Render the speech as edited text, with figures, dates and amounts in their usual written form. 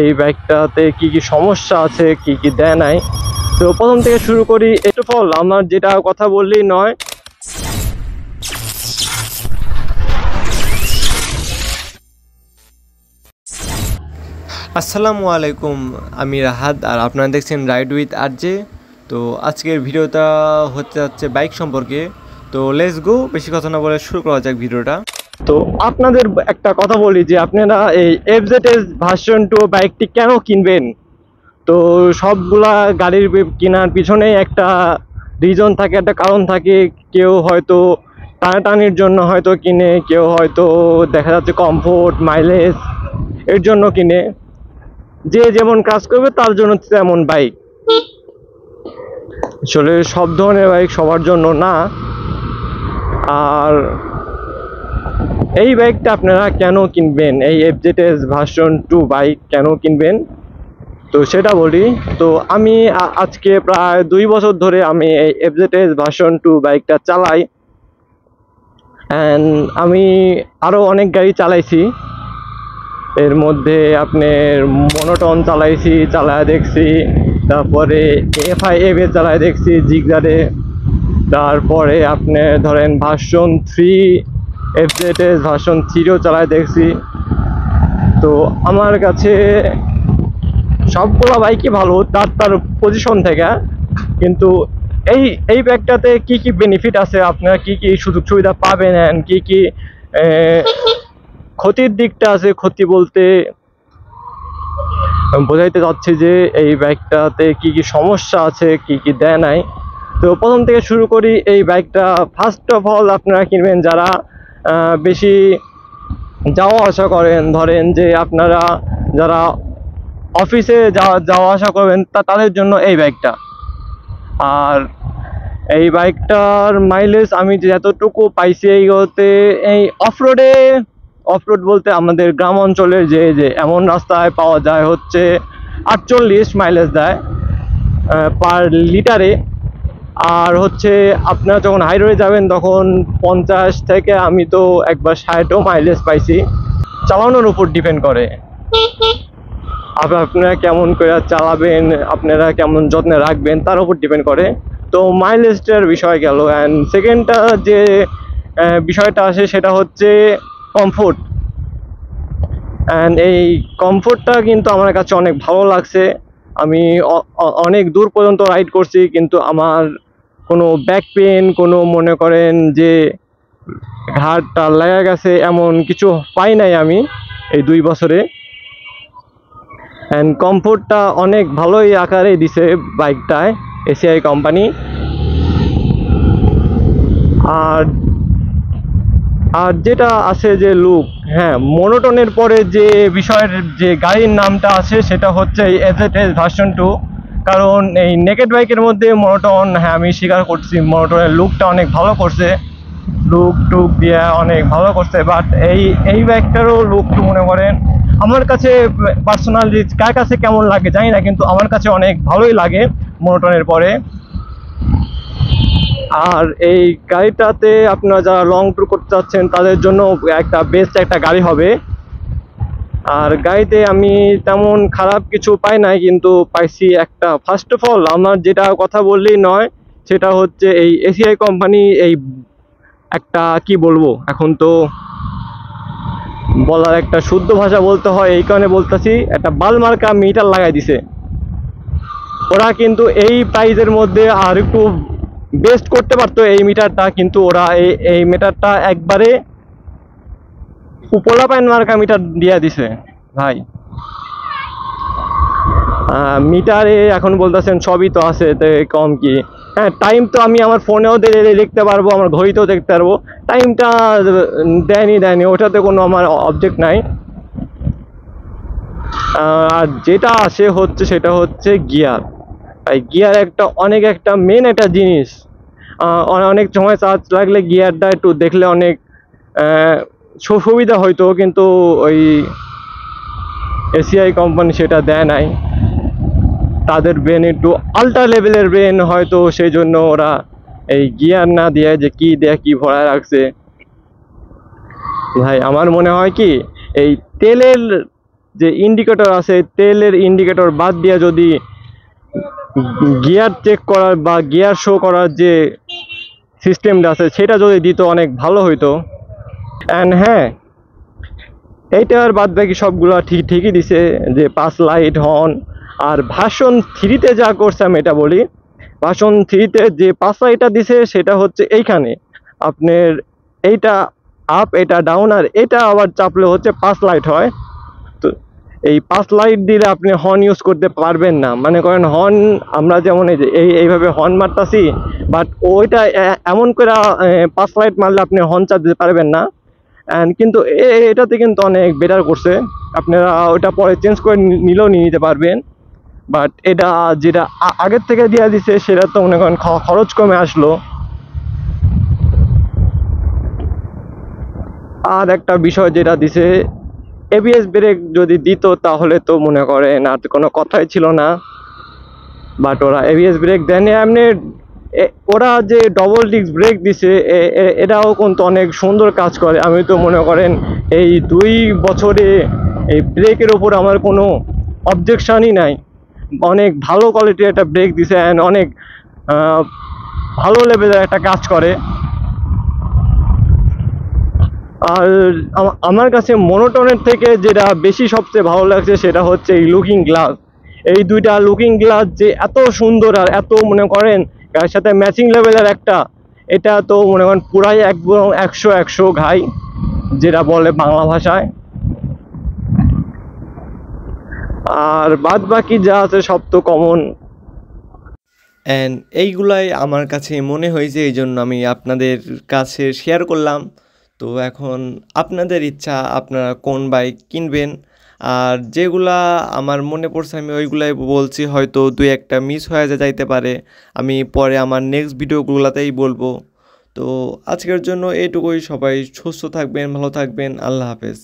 এই বাইকটাতে কি কি সমস্যা আছে, কি কি দেয় নাই। তো প্রথম থেকে শুরু করি। একটু ফল আমার যেটা কথা বললেই নয়, আসসালামু আলাইকুম, আমি রাহাত আর আপনারা দেখছেন রাইড উইথ আরজে। তো আজকের ভিডিওটা হচ্ছে বাইক সম্পর্কে। তো লেটস গো, বেশি কথা না বলে শুরু করা যাক ভিডিওটা। তো আপনাদের একটা কথা বলি যে আপনারা এই এফজেডএস ভার্সন 2 বাইকটি কেন কিনবেন। তো সবগুলা গাড়ির কেনার পিছনেই একটা রিজন থাকে, একটা কারণ থাকে। কেউ হয়তো টানাটানির জন্য হয়তো কিনে, কেউ হয়তো দেখা যাচ্ছে কমফোর্ট মাইলেজ এর জন্য কিনে। যে যেমন কাজ করবে তার জন্য তেমন বাইক। আসলে সব ধরনের বাইক সবার জন্য না। আর এই বাইকটা আপনারা কেন কিনবেন, এই এফজেডএস ভার্সন 2 বাইক কেন কিনবেন, তো সেটা বলি। তো আমি আজকে প্রায় 2 বছর ধরে আমি এই এফজেডএস ভার্সন 2 বাইকটা চালাই। অ্যান্ড আমি আরও অনেক গাড়ি চালাইছি। এর মধ্যে আপনার মনোটন চালাইছি, চালায় দেখছি। তারপরে FIM চালায় দেখছি জিগজারে। তারপরে আপনি ধরেন ভার্সন 3 এফজেডএস ভার্সন 3ও চালায় দেখছি। তো আমার কাছে সবগুলো বাইকই ভালো তার তার পজিশন থেকে। কিন্তু এই এই ব্যাগটাতে কি কি বেনিফিট আছে, আপনারা কি কি সুযোগ সুবিধা পাবেন, and কি কি ক্ষতির দিকটা আছে। ক্ষতি বলতে বোঝাইতে চাচ্ছি যে এই বাইকটাতে কি কি সমস্যা আছে, কি কি দেয় নাই। তো প্রথম থেকে শুরু করি। এই বাইকটা ফার্স্ট অফ অল আপনারা কিনবেন যারা বেশি যাওয়া আসা করেন। ধরেন যে আপনারা যারা অফিসে যাওয়া আসা করবেন তাদের জন্য এই বাইকটা। আর এই বাইকটার মাইলেজ আমি যতটুকু পাইছি এইগুলোতে, এই অফরোড বলতে আমাদের গ্রাম অঞ্চলের যে যে এমন রাস্তায় পাওয়া যায় হচ্ছে 48 মাইলেজ দেয় পার লিটারে। আর হচ্ছে আপনারা যখন হাইরোডে যাবেন তখন 50 থেকে আমি তো একবার 60ও মাইলেজ পাইছি। চালানোর উপর ডিপেন্ড করে আপনারা কেমন করে চালাবেন, আপনারা কেমন যত্নে রাখবেন তার উপর ডিপেন্ড করে। তো মাইলেজটার বিষয় গেল। অ্যান্ড সেকেন্ডটা যে বিষয়টা আসে সেটা হচ্ছে কমফোর্ট। অ্যান্ড এই কমফোর্টটা কিন্তু আমার কাছে অনেক ভালো লাগছে। আমি অনেক দূর পর্যন্ত রাইড করছি, কিন্তু আমার কোনো ব্যাক পেন, কোনো মনে করেন যে ঘাড়টা লেগে গেছে এমন কিছু পাই নাই আমি এই 2 বছরে। অ্যান্ড কমফোর্টটা অনেক ভালোই আকারে দিছে বাইকটায় এসিআই কোম্পানি। আর আর যেটা আছে যে লুক, হ্যাঁ, মনোটনের পরে যে বিষয়ের যে গাড়ির নামটা আছে সেটা হচ্ছে এফজেডএস ভার্সন 2। কারণ এই নেকেড বাইকের মধ্যে মনোটন, হ্যাঁ আমি স্বীকার করছি মনোটনের লুকটা অনেক ভালো করছে, লুক টুক দিয়ে অনেক ভালো করছে। বাট এই বাইকটারও লুক টু মনে করেন আমার কাছে পার্সোনালি, কার কাছে কেমন লাগে জানি না, কিন্তু আমার কাছে অনেক ভালোই লাগে মনোটনের পরে। আর এই গাড়িটাতে আপনারা যারা লং ট্যুর করতে চাচ্ছেন তাদের জন্য একটা বেস্ট একটা গাড়ি হবে। আর গাড়িতে আমি তেমন খারাপ কিছু পাই নাই, কিন্তু পাইছি একটা, ফার্স্ট অফ অল আমার যেটা কথা বললেই নয় সেটা হচ্ছে এই এসিআই কোম্পানি এই একটা কি বলবো, এখন তো বলার একটা শুদ্ধ ভাষা বলতে হয়, এই কারণে বলতেছি, একটা বালমার্কা মিটার লাগাই দিছে ওরা। কিন্তু এই প্রাইজের মধ্যে আর একটু বেস্ট করতে পারতো এই মিটারটা, কিন্তু ওরা এই মিটারটা একবারে উপলা পাইন মার্কা মিটার দিয়ে দিছে ভাই। মিটারে এখন বলতেছেন সবই তো আছে, তো কম কি। হ্যাঁ, টাইম তো আমি আমার ফোনেও দেখতে পারবো, আমার ঘড়িতেও দেখতে পারবো। টাইমটা দেয়নি ওটাতে কোনো আমার অবজেক্ট নাই। আর যেটা আসে হচ্ছে সেটা হচ্ছে গিয়ার। তাই গিয়ার একটা মেন একটা জিনিস। অনেক সময় চার্জ লাগলে গিয়ারটা একটু দেখলে অনেক সুবিধা হইতো, কিন্তু ওই এসিআই কোম্পানি সেটা দেয় নাই। তাদের ব্রেন একটু আল্ট্রা লেভেলের ব্রেন হয়তো, সেই জন্য ওরা এই গিয়ার না দিয়ে যে কি দেয় কি ভরায় রাখছে। ভাই আমার মনে হয় কি, এই তেলের যে ইন্ডিকেটর আছে, তেলের ইন্ডিকেটর বাদ দিয়ে যদি গিয়ার চেক করার বা গিয়ার শো করার যে সিস্টেমটা আছে সেটা যদি দিত অনেক ভালো হইতো। অ্যান্ড হ্যাঁ, এইটার বাদ বাকি সবগুলো ঠিকই দিছে, যে পাস লাইট, হর্ন। আর ভার্সন 3-তে যা করছে আমি এটা বলি, ভার্সন 3-তে যে পাস লাইটটা দিছে সেটা হচ্ছে এইখানে আপনার এইটা আপ, এটা ডাউন, আর এটা আবার চাপলে হচ্ছে পাস লাইট হয়। তো এই পাস লাইট দিলে আপনি হর্ন ইউজ করতে পারবেন না। মনে করেন হর্ন আমরা যেমন এই যে এইভাবে হর্ন মারতাছি, বাট ওইটা এমন করে পাস লাইট মারলে আপনি হর্ন চাপতে পারবেন না। অ্যান্ড কিন্তু এটাতে কিন্তু অনেক বেটার করছে, আপনারা ওটা পরে চেঞ্জ করে নিলেও নিয়ে নিতে পারবেন। বাট এটা যেটা আগের থেকে দিয়ে দিছে সেটা তো মনে করেন খরচ কমে আসলো। আর একটা বিষয় যেটা দিছে, এবিএস ব্রেক যদি দিত তাহলে তো মনে করেন আর কোনো কথাই ছিল না। বাট ওরা এবিএস ব্রেক দেয়নি। এমনি ওরা যে ডবল ডিস্ক ব্রেক দিছে এটাও কিন্তু অনেক সুন্দর কাজ করে। আমি তো মনে করেন এই 2 বছরে এই ব্রেকের ওপর আমার কোনো অবজেকশনই নাই। অনেক ভালো কোয়ালিটির একটা ব্রেক দিছে, অ্যান্ড অনেক ভালো লেভেলের একটা কাজ করে। আর আমার কাছে মনোটনের থেকে যেটা বেশি সবচেয়ে ভালো লাগছে সেটা হচ্ছে এই লুকিং গ্লাস। এই দুইটা লুকিং গ্লাস যে এত সুন্দর আর এত মনে করেন এর সাথে ম্যাচিং লেভেলের একটা, এটা তো মনে করেন পুরাই একদম 100 ঘাই যেটা বলে বাংলা ভাষায়। আর বাদ বাকি যা আছে সব তো কমন। অ্যান্ড এইগুলাই আমার কাছে মনে হয়েছে, এই জন্য আমি আপনাদের কাছে শেয়ার করলাম। তো এখন আপনাদের ইচ্ছা আপনারা কোন বাইক কিনবেন। আর যেগুলা আমার মনে পড়ছে আমি ওইগুলাই বলছি, হয়তো 2-1টা মিস হয়ে যাইতে পারে, আমি পরে আমার নেক্সট ভিডিওগুলোতেই বলবো। তো আজকের জন্য এইটুকুই। সবাই সুস্থ থাকবেন, ভালো থাকবেন, আল্লাহ হাফেজ।